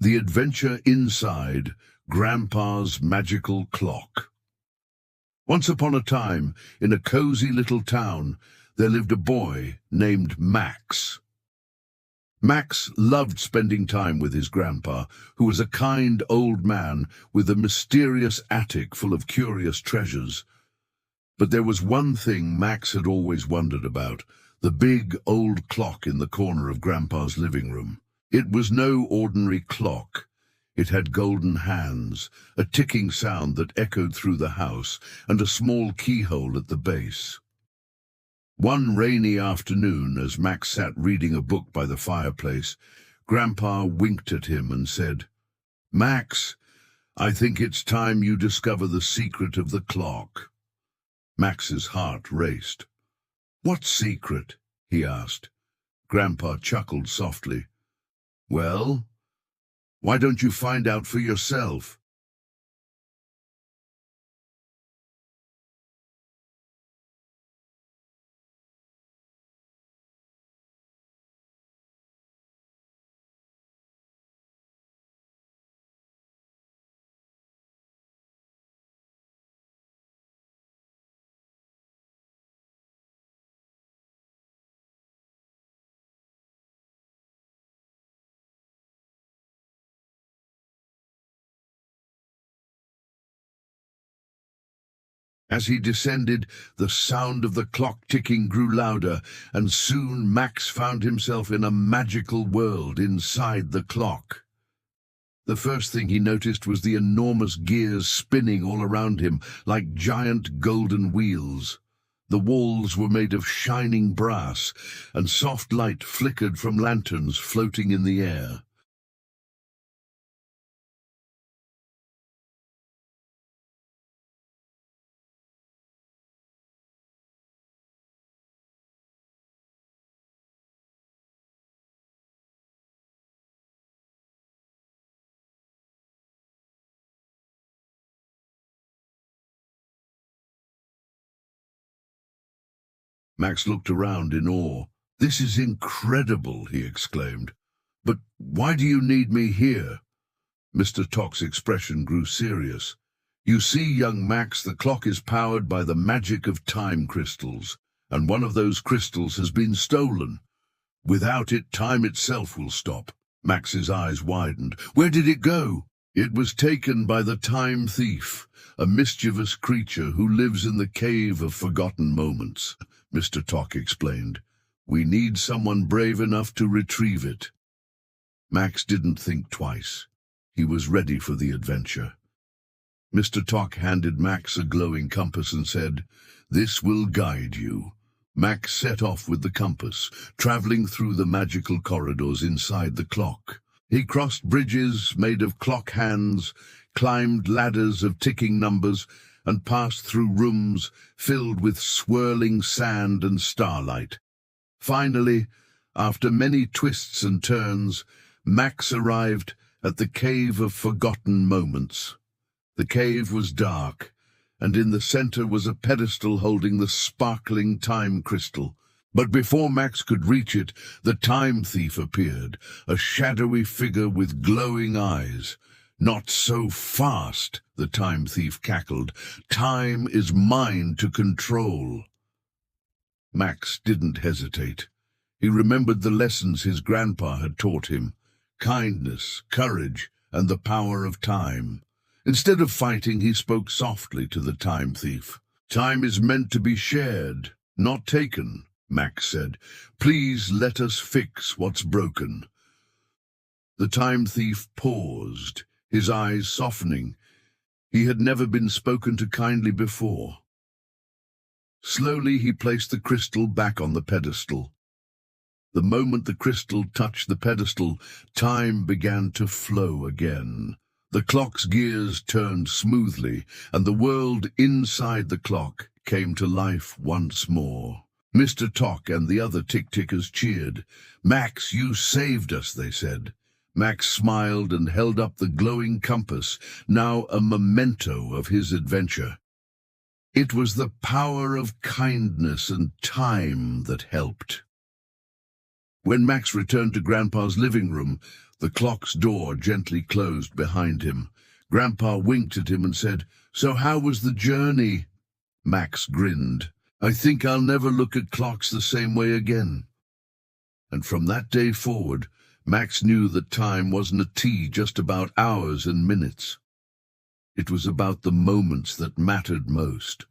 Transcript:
The Adventure Inside Grandpa's Magical Clock. Once upon a time, in a cozy little town, there lived a boy named Max. Max loved spending time with his grandpa, who was a kind old man with a mysterious attic full of curious treasures. But there was one thing Max had always wondered about: the big old clock in the corner of Grandpa's living room. It was no ordinary clock. It had golden hands, a ticking sound that echoed through the house, and a small keyhole at the base. One rainy afternoon, as Max sat reading a book by the fireplace, Grandpa winked at him and said, "Max, I think it's time you discover the secret of the clock." Max's heart raced. "What secret?" he asked. Grandpa chuckled softly. "Well, why don't you find out for yourself?" As he descended, the sound of the clock ticking grew louder, and soon Max found himself in a magical world inside the clock. The first thing he noticed was the enormous gears spinning all around him like giant golden wheels. The walls were made of shining brass, and soft light flickered from lanterns floating in the air. Max looked around in awe. "This is incredible," he exclaimed. "But why do you need me here?" Mr. Tock's expression grew serious. "You see, young Max, the clock is powered by the magic of time crystals, and one of those crystals has been stolen. Without it, time itself will stop." Max's eyes widened. "Where did it go?" "It was taken by the time thief, a mischievous creature who lives in the cave of forgotten moments," Mr. Tock explained. "We need someone brave enough to retrieve it." Max didn't think twice. He was ready for the adventure. Mr. Tock handed Max a glowing compass and said, "This will guide you." Max set off with the compass, traveling through the magical corridors inside the clock. He crossed bridges made of clock hands, climbed ladders of ticking numbers, and passed through rooms filled with swirling sand and starlight. Finally, after many twists and turns, Max arrived at the Cave of Forgotten Moments. The cave was dark, and in the center was a pedestal holding the sparkling time crystal. But before Max could reach it, the time thief appeared, a shadowy figure with glowing eyes. "Not so fast," the time thief cackled. "Time is mine to control." Max didn't hesitate. He remembered the lessons his grandpa had taught him: kindness, courage, and the power of time. Instead of fighting, he spoke softly to the time thief. "Time is meant to be shared, not taken," Max said. "Please let us fix what's broken." The time thief paused, his eyes softening. He had never been spoken to kindly before. Slowly he placed the crystal back on the pedestal. The moment the crystal touched the pedestal, time began to flow again. The clock's gears turned smoothly, and the world inside the clock came to life once more. Mr. Tock and the other tick-tickers cheered. "Max, you saved us," they said. Max smiled and held up the glowing compass, now a memento of his adventure. It was the power of kindness and time that helped. When Max returned to Grandpa's living room, The clock's door gently closed behind him. Grandpa winked at him and said, "So how was the journey?" Max grinned. "I think I'll never look at clocks the same way again." And from that day forward, Max knew that time wasn't a T just about hours and minutes. It was about the moments that mattered most.